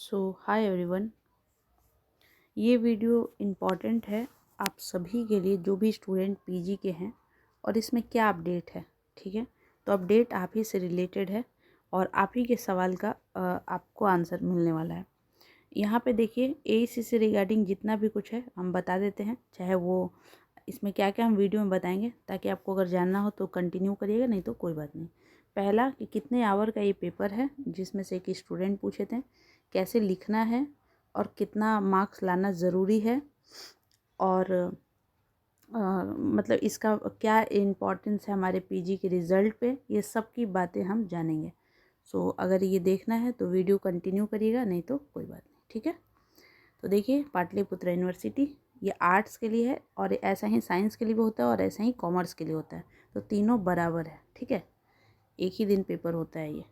सो hi everyone, ये video important है आप सभी के लिए जो भी स्टूडेंट पीजी के हैं। और इसमें क्या अपडेट है, ठीक है। तो अपडेट आप ही से रिलेटेड है और आप ही के सवाल का आपको आंसर मिलने वाला है। यहाँ पे देखिए एईसी से रिगार्डिंग जितना भी कुछ है हम बता देते हैं, चाहे वो इसमें क्या क्या हम वीडियो में बताएंगे, ताकि आपको अगर जानना हो तो कंटिन्यू करिएगा, नहीं तो कोई बात नहीं। पहला कि कितने आवर का ये पेपर है, जिसमें से एक स्टूडेंट पूछे थे, कैसे लिखना है और कितना मार्क्स लाना ज़रूरी है, और मतलब इसका क्या इम्पोर्टेंस है हमारे पीजी के रिज़ल्ट पे, ये सब की बातें हम जानेंगे। सो अगर ये देखना है तो वीडियो कंटिन्यू करिएगा, नहीं तो कोई बात नहीं, ठीक है। तो देखिए पाटलिपुत्र यूनिवर्सिटी ये आर्ट्स के लिए है, और ऐसा ही साइंस के लिए भी होता है और ऐसा ही कॉमर्स के लिए होता है। तो तीनों बराबर है, ठीक है, एक ही दिन पेपर होता है ये,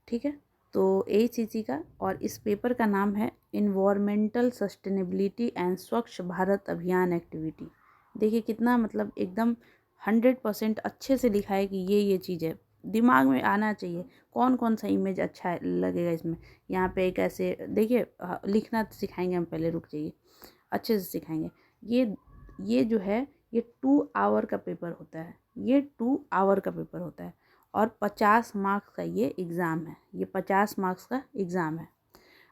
ठीक है। तो एसीसी का, और इस पेपर का नाम है इन्वायरमेंटल सस्टेनेबिलिटी एंड स्वच्छ भारत अभियान एक्टिविटी। देखिए कितना मतलब एकदम 100% अच्छे से लिखा है कि ये चीज़ है, दिमाग में आना चाहिए कौन कौन सा इमेज अच्छा लगेगा इसमें। यहाँ पे एक ऐसे देखिए लिखना तो सिखाएंगे हम, पहले रुक जाइए, अच्छे से सिखाएंगे। ये जो है ये 2 आवर का पेपर होता है, ये 2 आवर का पेपर होता है, और 50 मार्क्स का ये एग्ज़ाम है, ये 50 मार्क्स का एग्ज़ाम है।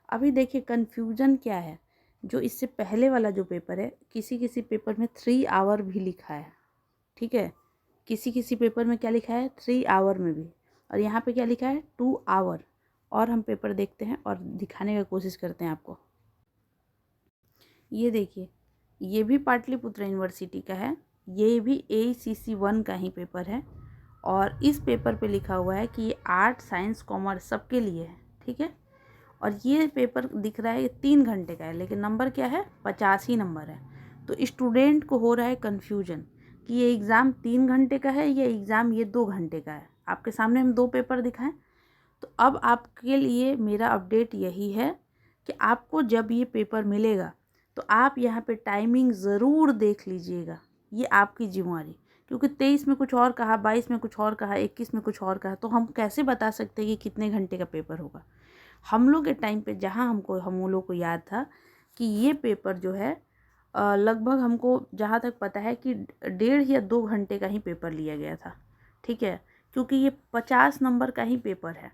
अभी देखिए कन्फ्यूज़न क्या है, जो इससे पहले वाला जो पेपर है, किसी किसी पेपर में 3 आवर भी लिखा है, ठीक है। किसी किसी पेपर में क्या लिखा है 3 आवर में भी, और यहाँ पे क्या लिखा है 2 आवर। और हम पेपर देखते हैं और दिखाने का कोशिश करते हैं आपको। ये देखिए ये भी पाटलिपुत्र यूनिवर्सिटी का है, ये भी ACC 1 का ही पेपर है, और इस पेपर पे लिखा हुआ है कि ये आर्ट साइंस कॉमर्स सबके लिए है, ठीक है। और ये पेपर दिख रहा है ये 3 घंटे का है, लेकिन नंबर क्या है 50 ही नंबर है। तो स्टूडेंट को हो रहा है कन्फ्यूजन कि ये एग्ज़ाम 3 घंटे का है, ये एग्ज़ाम ये 2 घंटे का है। आपके सामने हम 2 पेपर दिखाएं। तो अब आपके लिए मेरा अपडेट यही है कि आपको जब ये पेपर मिलेगा तो आप यहाँ पे टाइमिंग ज़रूर देख लीजिएगा, ये आपकी जिम्मेवारी। क्योंकि 23 में कुछ और कहा, 22 में कुछ और कहा, 21 में कुछ और कहा, तो हम कैसे बता सकते हैं कि कितने घंटे का पेपर होगा। हम लोग के टाइम पे जहाँ हम लोग को याद था कि ये पेपर जो है लगभग हमको जहाँ तक पता है कि 1.5 या 2 घंटे का ही पेपर लिया गया था, ठीक है। क्योंकि ये 50 नंबर का ही पेपर है,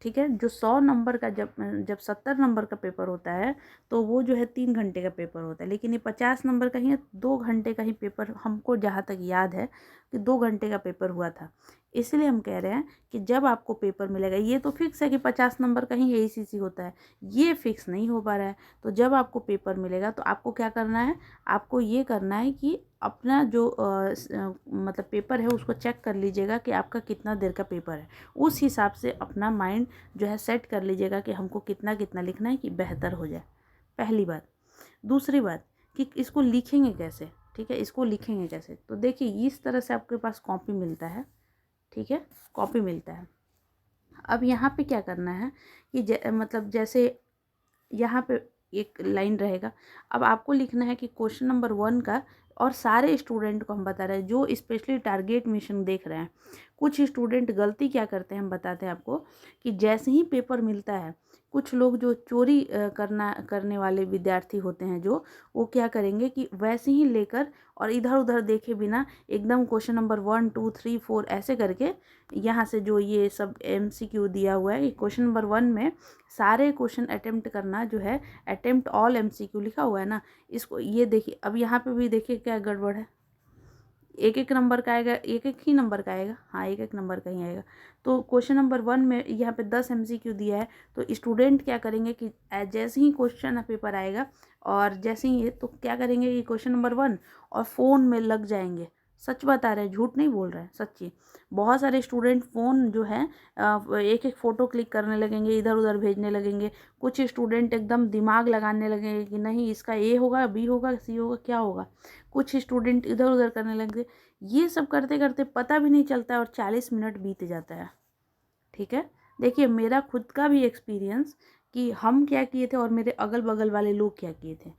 ठीक है। जो 100 नंबर का जब 70 नंबर का पेपर होता है तो वो जो है 3 घंटे का पेपर होता है, लेकिन ये 50 नंबर का ही है, 2 घंटे का ही पेपर हमको जहाँ तक याद है कि 2 घंटे का पेपर हुआ था। इसलिए हम कह रहे हैं कि जब आपको पेपर मिलेगा, ये तो फिक्स है कि 50 नंबर का ही ACC होता है, ये फिक्स नहीं हो पा रहा है। तो जब आपको पेपर मिलेगा तो आपको क्या करना है, आपको ये करना है कि अपना जो मतलब पेपर है उसको चेक कर लीजिएगा कि आपका कितना देर का पेपर है। उस हिसाब से अपना माइंड जो है सेट कर लीजिएगा कि हमको कितना कितना लिखना है कि बेहतर हो जाए, पहली बात। दूसरी बात कि इसको लिखेंगे कैसे, ठीक है, इसको लिखेंगे कैसे। तो देखिए इस तरह से आपके पास कॉपी मिलता है, ठीक है, कॉपी मिलता है। अब यहाँ पे क्या करना है कि मतलब जैसे यहाँ पे एक लाइन रहेगा, अब आपको लिखना है कि क्वेश्चन नंबर 1 का, और सारे स्टूडेंट को हम बता रहे हैं जो स्पेशली टारगेट मिशन देख रहे हैं। कुछ स्टूडेंट गलती क्या करते हैं हम बताते हैं आपको, कि जैसे ही पेपर मिलता है, कुछ लोग जो चोरी करने वाले विद्यार्थी होते हैं, जो वो क्या करेंगे कि वैसे ही लेकर और इधर उधर देखे बिना एकदम क्वेश्चन नंबर 1 2 3 4 ऐसे करके, यहाँ से जो ये सब MCQ दिया हुआ है कि क्वेश्चन नंबर 1 में सारे क्वेश्चन अटेम्प्ट करना जो है, अटेम्प्ट ऑल MCQ लिखा हुआ है ना, इसको ये देखिए। अब यहाँ पे भी देखिए क्या गड़बड़ है, एक एक नंबर का आएगा, एक एक ही नंबर का आएगा, हाँ एक एक नंबर का ही आएगा। तो क्वेश्चन नंबर 1 में यहाँ पे 10 MCQ दिया है, तो स्टूडेंट क्या करेंगे कि जैसे ही क्वेश्चन पेपर आएगा और जैसे ही तो क्या करेंगे कि क्वेश्चन नंबर 1 और फ़ोन में लग जाएंगे। सच बता रहे हैं, झूठ नहीं बोल रहे हैं, सच्ची। बहुत सारे स्टूडेंट फ़ोन जो है एक एक फ़ोटो क्लिक करने लगेंगे, इधर उधर भेजने लगेंगे। कुछ स्टूडेंट एकदम दिमाग लगाने लगेंगे कि नहीं इसका A होगा, B होगा, C होगा, क्या होगा। कुछ स्टूडेंट इधर उधर करने लगे। ये सब करते करते पता भी नहीं चलता है और 40 मिनट बीत जाता है, ठीक है। देखिए मेरा खुद का भी एक्सपीरियंस कि हम क्या किए थे और मेरे अगल बगल वाले लोग क्या किए थे,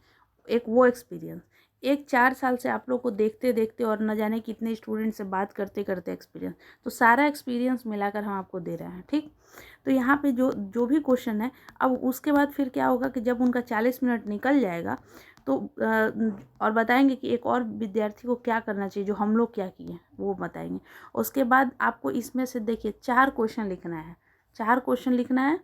एक वो एक्सपीरियंस। एक 4 साल से आप लोग को देखते देखते और न जाने कितने स्टूडेंट से बात करते करते एक्सपीरियंस, तो सारा एक्सपीरियंस मिलाकर हम आपको दे रहे हैं, ठीक। तो यहाँ पे जो जो भी क्वेश्चन है, अब उसके बाद फिर क्या होगा कि जब उनका 40 मिनट निकल जाएगा तो और बताएंगे कि एक और विद्यार्थी को क्या करना चाहिए, जो हम लोग क्या किए वो बताएंगे। उसके बाद आपको इसमें से देखिए 4 क्वेश्चन लिखना है, 4 क्वेश्चन लिखना है।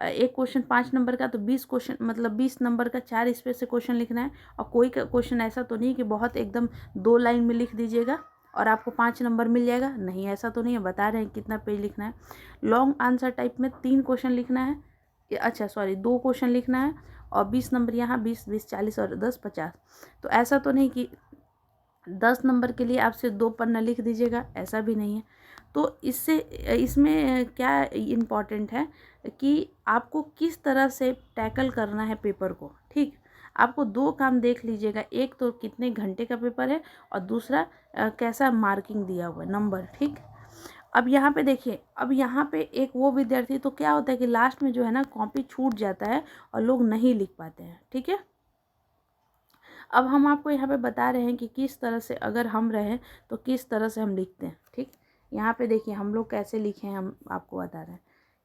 एक क्वेश्चन 5 नंबर का, तो 20 क्वेश्चन मतलब 20 नंबर का 4 इस पे से क्वेश्चन लिखना है। और कोई क्वेश्चन ऐसा तो नहीं कि बहुत एकदम 2 लाइन में लिख दीजिएगा और आपको 5 नंबर मिल जाएगा, नहीं ऐसा तो नहीं है, बता रहे हैं कितना पेज लिखना है। लॉन्ग आंसर टाइप में 3 क्वेश्चन लिखना है, अच्छा सॉरी 2 क्वेश्चन लिखना है और 20 नंबर यहाँ, 20 20 40 और 10 50। तो ऐसा तो नहीं कि 10 नंबर के लिए आपसे 2 पन्ना लिख दीजिएगा, ऐसा भी नहीं है। तो इससे इसमें क्या इम्पॉर्टेंट है कि आपको किस तरह से टैकल करना है पेपर को, ठीक। आपको 2 काम देख लीजिएगा, एक तो कितने घंटे का पेपर है और दूसरा कैसा मार्किंग दिया हुआ है, नंबर, ठीक। अब यहाँ पे देखिए, अब यहाँ पे एक वो विद्यार्थी, तो क्या होता है कि लास्ट में जो है ना कॉपी छूट जाता है और लोग नहीं लिख पाते हैं, ठीक है। अब हम आपको यहाँ पे बता रहे हैं कि किस तरह से अगर हम रहें तो किस तरह से हम लिखते हैं, ठीक। यहाँ पे देखिए हम लोग कैसे लिखे हैं, हम आपको बता रहे हैं।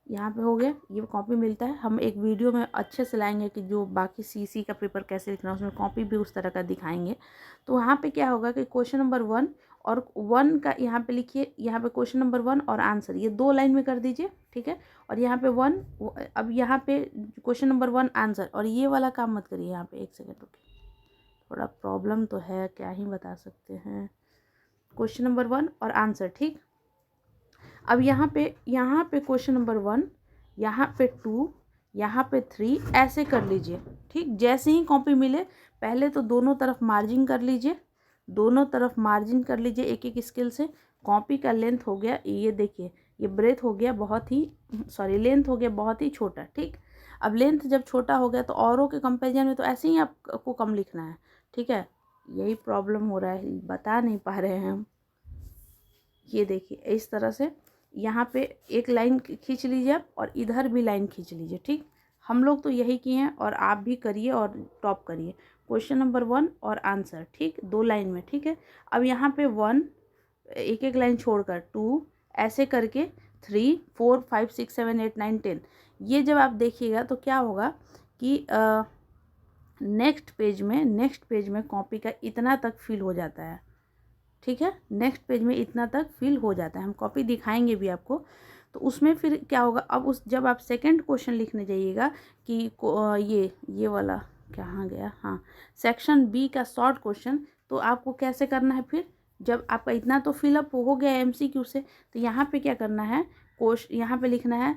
यहाँ पे हो गया, ये कॉपी मिलता है, हम एक वीडियो में अच्छे से लाएंगे कि जो बाकी सीसी का पेपर कैसे लिखना है, उसमें कॉपी भी उस तरह का दिखाएंगे। तो वहाँ पे क्या होगा कि क्वेश्चन नंबर 1 और 1 का यहाँ पे लिखिए, यहाँ पे क्वेश्चन नंबर 1 और आंसर ये 2 लाइन में कर दीजिए, ठीक है। और यहाँ पे 1, अब यहाँ पे क्वेश्चन नंबर 1 आंसर, और ये वाला काम मत करिए। यहाँ पे 1 सेकेंड रुकिए, थोड़ा प्रॉब्लम तो है, क्या ही बता सकते हैं। क्वेश्चन नंबर 1 और आंसर, ठीक। अब यहाँ पे क्वेश्चन नंबर 1, यहाँ पे 2, यहाँ पे 3, ऐसे कर लीजिए, ठीक। जैसे ही कॉपी मिले पहले तो दोनों तरफ मार्जिन कर लीजिए, दोनों तरफ मार्जिन कर लीजिए एक एक स्केल से। कॉपी का लेंथ हो गया, ये देखिए, ये ब्रेथ हो गया बहुत ही, सॉरी लेंथ हो गया बहुत ही छोटा, ठीक। अब लेंथ जब छोटा हो गया तो औरों के कंपेरिजन में तो ऐसे ही आपको कम लिखना है, ठीक है। यही प्रॉब्लम हो रहा है, बता नहीं पा रहे हैं हम। ये देखिए इस तरह से यहाँ पे एक लाइन खींच लीजिए आप और इधर भी लाइन खींच लीजिए, ठीक। हम लोग तो यही किए हैं और आप भी करिए और टॉप करिए। क्वेश्चन नंबर 1 और आंसर, ठीक, 2 लाइन में, ठीक है। अब यहाँ पे 1 एक एक लाइन छोड़कर, 2 ऐसे करके, 3 4 5 6 7 8 9 10। ये जब आप देखिएगा तो क्या होगा कि नेक्स्ट पेज में कॉपी का इतना तक फिल हो जाता है, ठीक है। नेक्स्ट पेज में इतना तक फिल हो जाता है, हम कॉपी दिखाएंगे भी आपको। तो उसमें फिर क्या होगा, अब जब आप सेकंड क्वेश्चन लिखने जाइएगा कि ये वाला कहाँ गया, हाँ, सेक्शन बी का शॉर्ट क्वेश्चन, तो आपको कैसे करना है फिर, जब आपका इतना तो फिलअप हो गया एमसीक्यू से, तो यहाँ पे क्या करना है, यहाँ पे लिखना है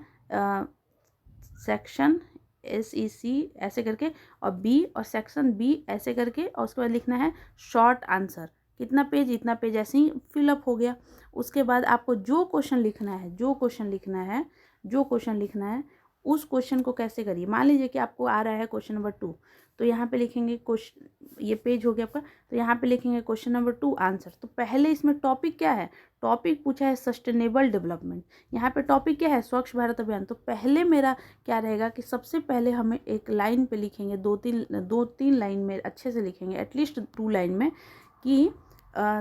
सेक्शन SEC ऐसे करके और बी, और सेक्शन बी ऐसे करके, और उसके बाद लिखना है शॉर्ट आंसर, कितना पेज, इतना पेज, ऐसे ही फिलअप हो गया। उसके बाद आपको जो क्वेश्चन लिखना है उस क्वेश्चन को कैसे करिए। मान लीजिए कि आपको आ रहा है क्वेश्चन नंबर 2, तो यहाँ पे लिखेंगे क्वेश्चन, ये पेज हो गया आपका, तो यहाँ पे लिखेंगे क्वेश्चन नंबर 2 आंसर। तो पहले इसमें टॉपिक क्या है, टॉपिक पूछा है सस्टेनेबल डेवलपमेंट, यहाँ पे टॉपिक क्या है, स्वच्छ भारत अभियान। तो पहले मेरा क्या रहेगा कि सबसे पहले हमें एक लाइन पे लिखेंगे, 2-3 लाइन में अच्छे से लिखेंगे, एटलीस्ट 2 लाइन में, कि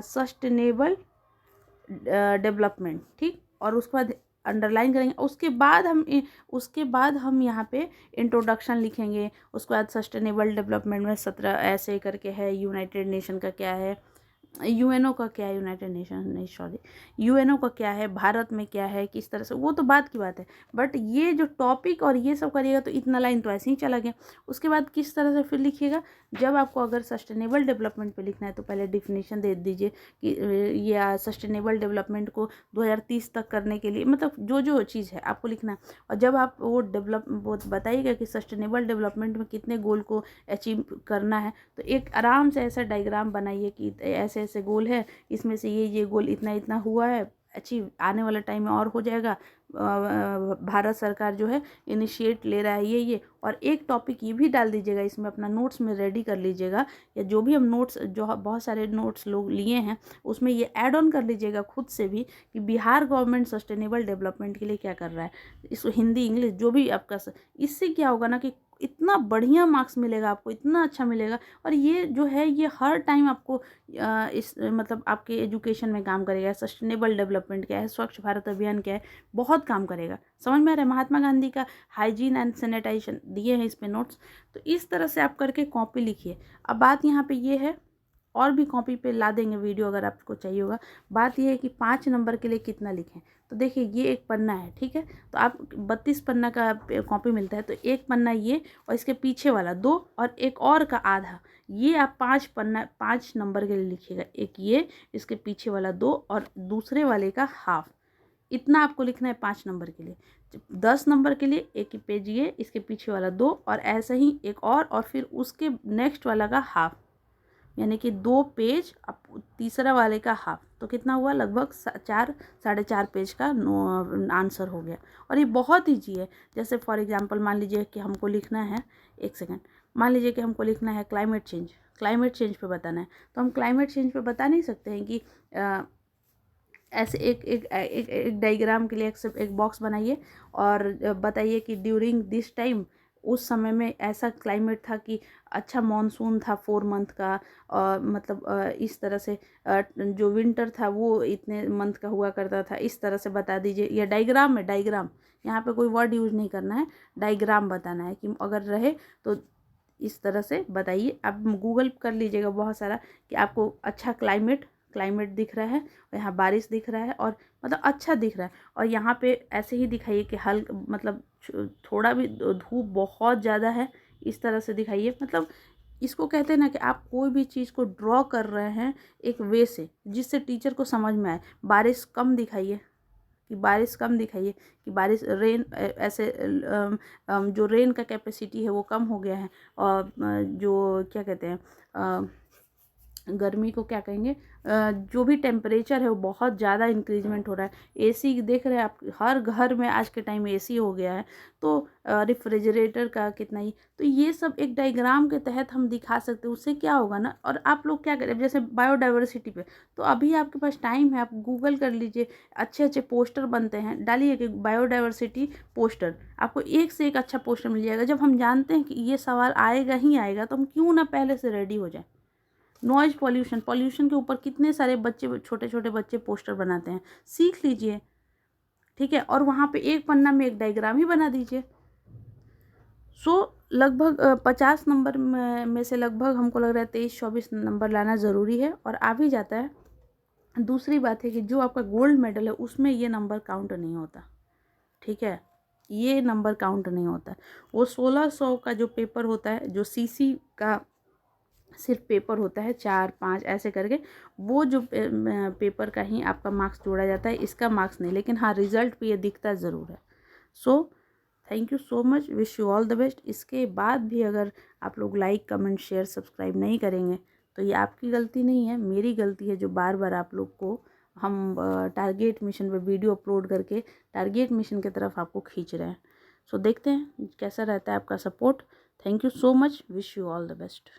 सस्टेनेबल डेवलपमेंट, ठीक। और उसके बाद अंडरलाइन करेंगे, उसके बाद हम यहाँ पे इंट्रोडक्शन लिखेंगे। उसके बाद सस्टेनेबल डेवलपमेंट में 17 ऐसे करके है, यूनाइटेड नेशन का क्या है, यूएनओ का क्या है, यूनाइटेड नेशन नहीं सॉरी, यूएनओ का क्या है, भारत में क्या है, किस तरह से, वो तो बात की बात है। बट ये जो टॉपिक और ये सब करिएगा तो इतना लाइन तो ऐसे ही चला गया। उसके बाद किस तरह से फिर लिखिएगा, जब आपको अगर सस्टेनेबल डेवलपमेंट पे लिखना है तो पहले डिफिनीशन दे दीजिए कि ये सस्टेनेबल डेवलपमेंट को 2030 तक करने के लिए, मतलब जो चीज़ है आपको लिखना है। और जब आप वो बताइएगा कि सस्टेनेबल डेवलपमेंट में कितने गोल को अचीव करना है, तो एक आराम से ऐसा डायग्राम बनाइए कि ऐसे ऐसे गोल है, इसमें से ये गोल इतना इतना हुआ है अचीव, आने वाला टाइम में और हो जाएगा, भारत सरकार जो है इनिशिएट ले रहा है ये। और एक टॉपिक ये भी डाल दीजिएगा इसमें, अपना नोट्स में रेडी कर लीजिएगा, या जो भी हम नोट्स, जो बहुत सारे नोट्स लोग लिए हैं उसमें ये ऐड ऑन कर लीजिएगा खुद से भी, कि बिहार गवर्नमेंट सस्टेनेबल डेवलपमेंट के लिए क्या कर रहा है, इस हिंदी इंग्लिश जो भी आपका। इससे क्या होगा ना कि इतना बढ़िया मार्क्स मिलेगा, आपको इतना अच्छा मिलेगा। और ये जो है ये हर टाइम आपको इस मतलब आपके एजुकेशन में काम करेगा। सस्टेनेबल डेवलपमेंट क्या है, स्वच्छ भारत अभियान क्या है, बहुत काम करेगा। समझ में आ रहा है? महात्मा गांधी का हाइजीन एंड सैनिटाइजेशन दिए हैं इस पे नोट्स। तो इस तरह से आप करके कॉपी लिखिए। अब बात यहाँ पे ये है, और भी कॉपी पे ला देंगे वीडियो अगर आपको चाहिए होगा। बात यह है कि 5 नंबर के लिए कितना लिखें। तो देखिए ये एक पन्ना है, ठीक है, तो आप 32 पन्ना का कॉपी मिलता है, तो एक पन्ना ये और इसके पीछे वाला 2 और एक और का आधा, ये आप 5 नंबर के लिए लिखिएगा। एक ये, इसके पीछे वाला 2 और दूसरे वाले का हाफ, इतना आपको लिखना है 5 नंबर के लिए। 10 नंबर के लिए एक ही पेज ये, इसके पीछे वाला 2 और ऐसा ही एक और फिर उसके नेक्स्ट वाला का हाफ, यानी कि 2 पेज अब तीसरा वाले का हाफ। तो कितना हुआ, लगभग 4-4.5 पेज का आंसर हो गया। और ये बहुत ईजी है। जैसे फॉर एग्जांपल मान लीजिए कि हमको लिखना है, एक सेकेंड, मान लीजिए कि हमको लिखना है क्लाइमेट चेंज पे बताना है। तो हम क्लाइमेट चेंज पे बता नहीं सकते हैं कि ऐसे एक डायग्राम के लिए एक बॉक्स बनाइए और बताइए कि ड्यूरिंग दिस टाइम, उस समय में ऐसा क्लाइमेट था कि अच्छा मॉनसून था 4 मंथ का, और मतलब इस तरह से जो विंटर था वो इतने मंथ का हुआ करता था, इस तरह से बता दीजिए। या डायग्राम है, डायग्राम, यहाँ पे कोई वर्ड यूज नहीं करना है, डायग्राम बताना है कि अगर रहे तो इस तरह से बताइए। आप गूगल कर लीजिएगा बहुत सारा कि आपको अच्छा क्लाइमेट दिख रहा है और यहाँ बारिश दिख रहा है और मतलब अच्छा दिख रहा है। और यहाँ पे ऐसे ही दिखाइए कि हल्का मतलब थोड़ा भी धूप बहुत ज़्यादा है, इस तरह से दिखाइए। मतलब इसको कहते हैं ना कि आप कोई भी चीज़ को ड्रॉ कर रहे हैं एक वे से जिससे टीचर को समझ में आए। बारिश कम दिखाइए कि बारिश कम दिखाइए कि बारिश रेन ऐसे जो रेन का कैपेसिटी है वो कम हो गया है। और जो क्या कहते हैं गर्मी को क्या कहेंगे, जो भी टेम्परेचर है वो बहुत ज़्यादा इंक्रीजमेंट हो रहा है। एसी देख रहे हैं आप, हर घर में आज के टाइम एसी हो गया है। तो रेफ्रिजरेटर का कितना ही, तो ये सब एक डायग्राम के तहत हम दिखा सकते हैं। उससे क्या होगा ना, और आप लोग क्या करें, जैसे बायोडाइवर्सिटी पे, तो अभी आपके पास टाइम है, आप गूगल कर लीजिए, अच्छे अच्छे पोस्टर बनते हैं, डालिए कि बायोडाइवर्सिटी पोस्टर, आपको एक से एक अच्छा पोस्टर मिल जाएगा। जब हम जानते हैं कि ये सवाल आएगा ही आएगा तो हम क्यों ना पहले से रेडी हो जाए। नॉइज पॉल्यूशन के ऊपर कितने सारे बच्चे, छोटे छोटे बच्चे पोस्टर बनाते हैं, सीख लीजिए, ठीक है। और वहाँ पे एक पन्ना में एक डायग्राम ही बना दीजिए। लगभग 50 नंबर में से लगभग हमको लग रहा है 23-24 नंबर लाना ज़रूरी है, और आ भी जाता है। दूसरी बात है कि जो आपका गोल्ड मेडल है उसमें ये नंबर काउंट नहीं होता, ठीक है, ये नंबर काउंट नहीं होता। वो 1600 का जो पेपर होता है, जो सीसी का सिर्फ पेपर होता है 4-5 ऐसे करके, वो जो पेपर का ही आपका मार्क्स जोड़ा जाता है, इसका मार्क्स नहीं। लेकिन हाँ, रिजल्ट पे ये दिखता ज़रूर है। So thank you so much, wish you all the best. इसके बाद भी अगर आप लोग लाइक कमेंट शेयर सब्सक्राइब नहीं करेंगे तो ये आपकी गलती नहीं है, मेरी गलती है, जो बार बार आप लोग को हम टारगेट मिशन पे वीडियो अपलोड करके टारगेट मिशन की तरफ आपको खींच रहे हैं। सो देखते हैं कैसा रहता है आपका support. Thank you so much, wish you all the best.